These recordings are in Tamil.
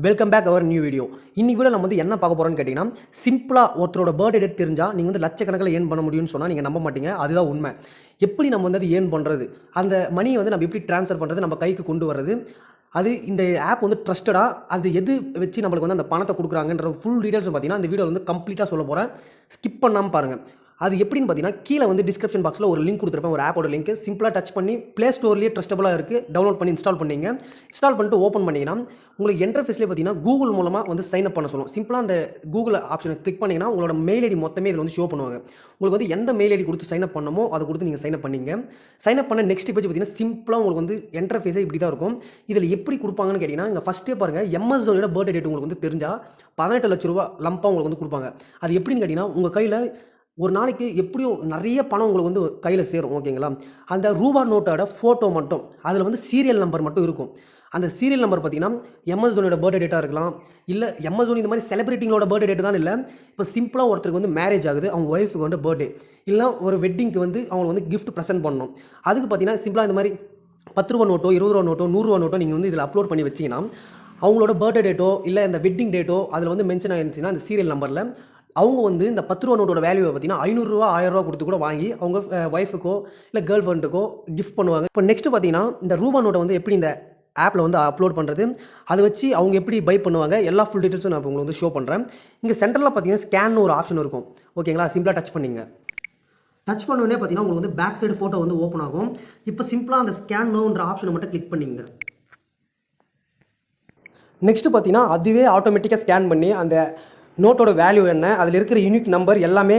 வெல்கம் பேக் அவர் நியூ வீடியோ. இன்னைக்கு கூட நம்ம வந்து என்ன பார்க்க போகிறோம்னு கேட்டிங்கன்னா, சிம்பிளாக ஒருத்தரோட பர்த்டே டேட் தெரிஞ்சால் நீங்கள் வந்து லட்சக்கணக்கில் ஏர்ன் பண்ண முடியும்னு சொன்னால் நீங்கள் நம்ப மாட்டீங்க. அதுதான் உண்மை. எப்படி நம்ம வந்து அது ஏர்ன் பண்ணுறது, அந்த மணியை வந்து நம்ம எப்படி ட்ரான்ஸ்ஃபர் பண்ணுறது, நம்ம கைக்கு கொண்டு வர்றது, அது இந்த ஆப் வந்து ட்ரஸ்டடாக அது எது வச்சு நம்மளுக்கு வந்து அந்த பணத்தை கொடுக்குறாங்கன்ற ஃபுல் டீட்டெயில்ஸ் பார்த்தீங்கன்னா இந்த வீடியோவில் வந்து கம்ப்ளீட்டாக சொல்ல போகிறேன். ஸ்கிப் பண்ணாமல் பாருங்கள். அது எப்படின்னு பார்த்தீங்கன்னா, கீழே வந்து டிஸ்கிரிப்ஷன் பாக்ஸில் ஒரு லிங்க் கொடுத்துருப்பேன், ஒரு ஆப்போட லிங்க். சிம்பிளாக டச் பண்ணி ப்ளே ஸ்டோர்லேயே ட்ரஸ்டபுளாக இருக்குது, டவுன்லோட் பண்ணி இன்ஸ்டால் பண்ணிங்க. இன்ஸ்டால் பண்ணிட்டு ஓப்பன் பண்ணிங்கன்னா உங்களுக்கு இன்டர்ஃபேஸ்லேயே பார்த்தீங்கன்னா கூகுள் மூலமாக வந்து சைன் அப் பண்ண சொல்லும். சிம்பிளாக அந்த கூகுள் ஆப்ஷனை கிளிக் பண்ணிங்கன்னா உங்களோட மெயில் ஐடி மொத்தமே இதில் வந்து ஷோ பண்ணுவாங்க. உங்களுக்கு வந்து எந்த மெயில் ஐடி கொடுத்து சைன் அப் பண்ணமோ அதை கொடுத்து நீங்கள் சைன் அப் பண்ணிங்க. சைன் அப் பண்ண நெக்ஸ்ட் பேஜ் பார்த்தீங்கன்னா சிம்பிளாக உங்களுக்கு வந்து இன்டர்ஃபேஸே இப்படி தான் இருக்கும். இதில் எப்படி கொடுப்பாங்கன்னு கேட்டிங்கன்னா, இங்கே ஃபஸ்ட்டே பாருங்கள், எம்எஸ் தோனியோட பர்த்டே டேட் உங்களுக்கு வந்து தெரிஞ்சால் 18 லட்ச ரூபா லம்பாக உங்களுக்கு வந்து கொடுப்பாங்க. அது எப்படின்னு கேட்டிங்கன்னா, உங்கள் கையில் ஒரு நாளைக்கு எப்படியும் நிறைய பணம் உங்களுக்கு வந்து கையில் சேரும். ஓகேங்களா? அந்த ரூபா நோட்டோட ஃபோட்டோ மட்டும் அதில் வந்து சீரியல் நம்பர் மட்டும் இருக்கும். அந்த சீரியல் நம்பர் பார்த்தீங்கன்னா எம்எஸ் தோனியோட பர்த்டே டேட்டாக இருக்கலாம், இல்லை எம்எஸ் தோனி இந்த மாதிரி செலிபிரிட்டிங்களோட பர்த்டே டேட்டு தான் இல்லை. இப்போ சிம்பிளாக ஒருத்தருக்கு வந்து மேரேஜ் ஆகுது, அவங்க ஒய்ஃபுக்கு வந்து பர்த்டே, இல்லை ஒரு வெட்டிங்க்கு வந்து அவங்களுக்கு வந்து கிஃப்ட் ப்ரெசென்ட் பண்ணணும். அதுக்கு பார்த்தீங்கன்னா சிம்பிளாக இந்த மாதிரி 10 ரூபா நோட்டோ, 20 ரூபா நோட்டோ, 100 ரூபா நோட்டோ நீங்கள் வந்து இதில் அப்லோட் பண்ணி வச்சிங்கன்னா அவங்களோட பர்த்டே டேட்டோ இல்லை இந்த வெட்டிங் டேட்டோ அதில் வந்து மென்ஷன் ஆயிருந்துச்சுன்னா அந்த சீரியல் நம்பரில் அவங்க வந்து இந்த 10 ரூபா நோட்டோட வேல்யூவை பார்த்தீங்கன்னா 500 ரூபா 1000 ரூபா கொடுத்து கூட வாங்கி அவங்க ஒய்ஃபுக்கோ இல்லை கேர்ள் ஃப்ரெண்டுக்கோ கிஃப்ட் பண்ணுவாங்க. இப்போ நெக்ஸ்ட் பார்த்தீங்கன்னா இந்த ரூபா நோட்டை வந்து எப்படி இந்த ஆப்பில் வந்து அப்லோட் பண்ணுறது, அதை வச்சு அவங்க எப்படி பை பண்ணுவாங்க, எல்லா ஃபுல் டீட்டெயில்ஸும் நான் உங்களுக்கு வந்து ஷோ பண்ணுறேன். இங்கே சென்டரில் பார்த்தீங்கன்னா ஸ்கேன் ஒரு ஆப்ஷன் இருக்கும். ஓகேங்களா? சிம்பிளாக டச் பண்ணிங்க. டச் பண்ணோடனே பார்த்தீங்கன்னா உங்களுக்கு வந்து பேக் சைடு ஃபோட்டோ வந்து ஓப்பன் ஆகும். இப்போ சிம்பிளாக அந்த ஸ்கேன் நோன்ற ஆப்ஷனை மட்டும் கிளிக் பண்ணிங்க. நெக்ஸ்ட்டு பார்த்தீங்கன்னா அதுவே ஆட்டோமேட்டிக்காக ஸ்கேன் பண்ணி அந்த நோட்டோட வேல்யூ என்ன, அதில் இருக்கிற யூனிக் நம்பர் எல்லாமே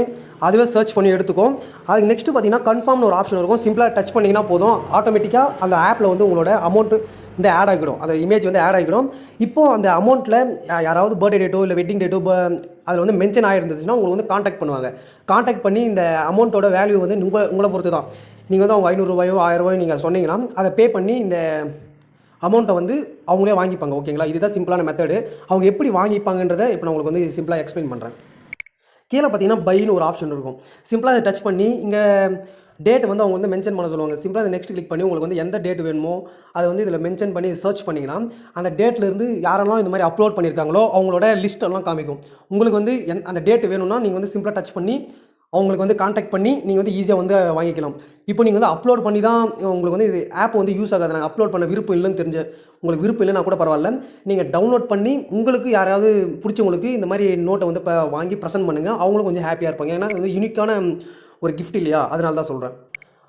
அதுவே சர்ச் பண்ணி எடுத்துக்கும். அதுக்கு நெக்ஸ்ட்டு பார்த்தீங்கன்னா கன்ஃபார்ம்னு ஒரு ஆப்ஷன் இருக்கும். சிம்பிளாக டச் பண்ணிங்கன்னா போதும், ஆட்டோமேட்டிக்காக அந்த ஆப்பில் வந்து உங்களோட அமௌண்ட்டு இந்த ஆட் ஆகிடும், அந்த இமேஜ் வந்து ஆட் ஆகிடும். இப்போது அந்த அமௌண்ட்டில் யாராவது பர்த்டே டேட்டோ இல்லை வெட்டிங் டேட்டோ அதில் வந்து மென்ஷன் ஆகிருந்துச்சுன்னா உங்களுக்கு வந்து காண்டாக்ட் பண்ணுவாங்க. காண்டாக்ட் பண்ணி இந்த அமௌண்ட்டோட வேல்யூ வந்து உங்களை பொறுத்து தான். நீங்கள் வந்து அவங்க 500 ரூபாயோ 1000 ரூபாயோ நீங்கள் சொன்னீங்கன்னா அதை பே பண்ணி இந்த அமௌண்ட்டை வந்து அவங்களே வாங்கிப்பாங்க. ஓகேங்களா? இதுதான் சிம்பிளான மெத்தடு. அவங்க எப்படி வாங்கிப்பாங்கன்றதை இப்போ நான் உங்களுக்கு வந்து சிம்பிளாக எக்ஸ்பிளைன் பண்ணுறேன். கீழே பார்த்தீங்கன்னா பைன்னு ஒரு ஆப்ஷன் இருக்கும். சிம்பிளாக அதை டச் பண்ணி இங்கே டேட் வந்து அவங்க வந்து மென்ஷன் பண்ண சொல்லுவாங்க. சிம்பிளாக அதை நெக்ஸ்ட் கிளிக் பண்ணி உங்களுக்கு வந்து எந்த டேட் வேணுமோ அதை வந்து இதில் மென்ஷன் பண்ணி சர்ச் பண்ணிங்கன்னா அந்த டேட்லேருந்து யாரெல்லாம் இந்த மாதிரி அப்லோட் பண்ணியிருக்காங்களோ அவங்களோட லிஸ்ட்டெல்லாம் காமிக்கும். உங்களுக்கு வந்து அந்த டேட் வேணும்னா நீங்கள் வந்து சிம்பிளாக டச் பண்ணி அவங்களுக்கு வந்து காண்டாக்ட் பண்ணி நீங்கள் வந்து ஈஸியாக வந்து வாங்கிக்கலாம். இப்போ நீங்கள் வந்து அப்லோட் பண்ணி தான் உங்களுக்கு வந்து இது ஆப் வந்து யூஸ் ஆகாது, நாங்கள் அப்லோட் பண்ண விருப்பம் இல்லைன்னு தெரிஞ்ச உங்களுக்கு விருப்பம் இல்லைன்னா கூட பரவாயில்ல, நீங்கள் டவுன்லோட் பண்ணி உங்களுக்கு யாராவது பிடிச்சவங்களுக்கு இந்த மாதிரி நோட்டை வந்து இப்போ வாங்கி ப்ரெசென்ட் பண்ணுங்கள். அவங்களும் கொஞ்சம் ஹாப்பியாக இருப்பாங்க. ஏன்னா இது யூனிக்கான ஒரு கிஃப்ட் இல்லையா, அதனால தான் சொல்கிறேன்.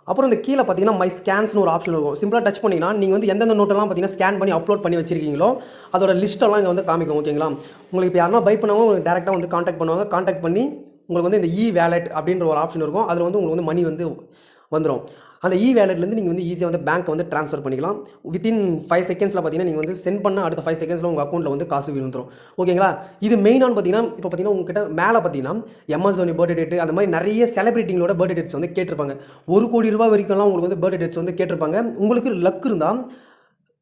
அப்புறம் இந்த கீழே பார்த்தீங்கன்னா மை ஸ்கேன்ஸ்னு ஒரு ஆப்ஷன் இருக்கும். சிம்பிளாக டச் பண்ணிங்கன்னா நீங்கள் வந்து எந்தெந்த நோட்டெல்லாம் பார்த்தீங்கன்னா ஸ்கேன் பண்ணி அப்லோட் பண்ணி வச்சிருக்கீங்களோ அதோட லிஸ்ட்டெல்லாம் இங்கே வந்து காமிக்கும். ஓகேங்களா? உங்களுக்கு இப்போ யாருன்னா பை பண்ணவங்க டேரெக்டாக வந்து காண்டாக்ட் பண்ணுவாங்க. காண்டாக்ட் பண்ணி உங்களுக்கு வந்து இந்த வேலெட் அப்படின்ற ஒரு ஆப்ஷன் இருக்கும். அதில் வந்து உங்களுக்கு வந்து மணி வந்து வந்துடும். அந்த வேலெட்லேருந்து நீங்கள் வந்து ஈஸியாக வந்து பேங்க்கை வந்து ட்ரான்ஸ்ஃபர் பண்ணிக்கலாம். வித்தின் 5 செகண்ட்ஸில் பார்த்தீங்கன்னா நீங்கள் வந்து சென்ட் பண்ண அடுத்த 5 செகண்ட்ஸில் உங்கள் அக்கௌண்ட்டில் வந்து காசு விழுந்துடும். ஓகேங்களா? இது மெயினானு பார்த்தீங்கன்னா இப்போ பார்த்தீங்கன்னா உங்ககிட்ட மேலே பார்த்தீங்கன்னா எம்எஸ் தோனி பர்த்டே டேட்டு அந்த மாதிரி நிறைய செலிபிரிட்டிங்களோட பர்த்டே டேட்ஸ் வந்து கேட்டிருப்பாங்க. 1 கோடி ரூபா வரைக்கும்லாம் உங்களுக்கு வந்து பர்த்டே டேட்ஸ் வந்து கேட்டிருப்பாங்க. உங்களுக்கு லக் இருந்தால்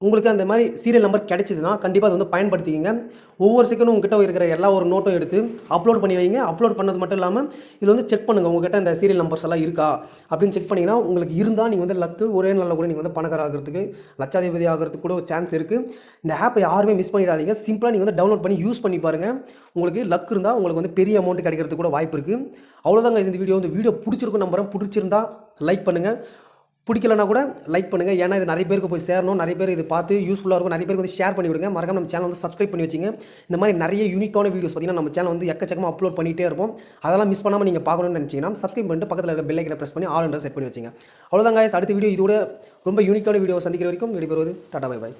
உங்களுக்கு அந்த மாதிரி சீரியல் நம்பர் கிடைச்சிதுன்னா கண்டிப்பாக அதை வந்து பயன்படுத்திக்கிங்க. ஒவ்வொரு செகண்டும் உங்ககிட்ட இருக்கிற எல்லா ஒரு நோட்டும் எடுத்து அப்லோட் பண்ணி வைங்க. அப்லோட் பண்ணது மட்டும் இல்லாமல் இதில் வந்து செக் பண்ணுங்கள் உங்கள்கிட்ட இந்த சீரியல் நம்பர்ஸ் எல்லாம் இருக்கா அப்படின்னு செக் பண்ணிங்கன்னா உங்களுக்கு இருந்தால் நீங்கள் வந்து லக்கு ஒரே நாளில் கூட நீங்கள் வந்து பணக்கார ஆகிறதுக்கு, லட்சாதிபதி ஆகிறதுக்கு கூட சான்ஸ் இருக்குது. இந்த ஆப்பை யாருமே மிஸ் பண்ணிடாதீங்க. சிம்பிளாக நீங்கள் வந்து டவுன்லோட் பண்ணி யூஸ் பண்ணி பாருங்கள். உங்களுக்கு லக் இருந்தால் உங்களுக்கு வந்து பெரிய அமௌண்ட் கிடைக்கிறதுக்கு கூட வாய்ப்பு இருக்குது. அவ்வளோதாங்க இந்த வீடியோ பிடிச்சிருக்கும் நம்புறேன். பிடிச்சிருந்தா லைக் பண்ணுங்கள், பிடிக்கலனா கூட லைக் பண்ணுங்கள். ஏன்னா இது நிறைய பேருக்கு போய் சேரணும், நிறைய பேர் இது பார்த்து யூஸ்ஃபுல்லாக இருக்கும், நிறைய பேருக்கு வந்து ஷேர் பண்ணி விடுங்க. மறக்காம நம்ம சேனல் வந்து சப்ஸ்கிரைப் பண்ணி வச்சிங்க. இந்த மாதிரி நிறைய யூனிக்கான வீடியோஸ் பார்த்தீங்கன்னா நம்ம சேனல் வந்து எக்கச்சக்கமாக அப்லோட் பண்ணிகிட்டே இருப்போம். அதெல்லாம் மிஸ் பண்ணாமல் நீங்கள் பார்க்கணும்னு நினச்சிங்கன்னா சப்ஸ்கிரைப் பண்ணிட்டு பக்கத்தில் இருக்க பெல் ஐக்கனை ப்ரெஸ் பண்ணி ஆல் என்ற செட் பண்ணி வச்சிங்க. அவ்வளோதாங்க. அடுத்த வீடியோ இதோட ரொம்ப யூனிக்கான வீடியோ சந்திக்கிற வரைக்கும் விடைபெறுவது டாடா பை பாய்.